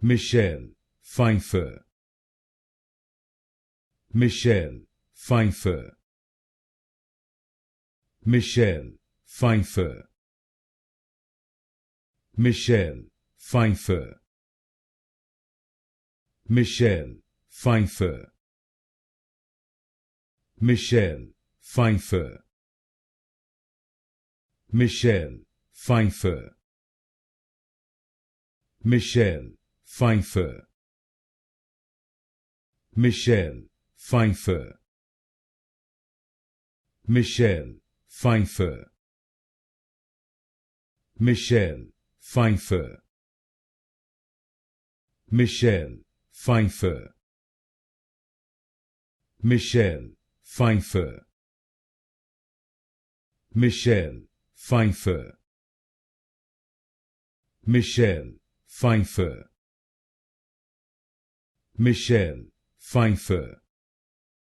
Michelle Pfeiffer, Michelle Pfeiffer, Michelle Pfeiffer, Michelle Pfeiffer, Michelle Pfeiffer, Michelle Pfeiffer, Michelle Pfeiffer, Michelle Pfeiffer, Michelle Pfeiffer, Michelle Pfeiffer, Michelle Pfeiffer, Michelle Pfeiffer, Michelle Pfeiffer, Michelle Pfeiffer, Michelle Pfeiffer, Michelle Pfeiffer,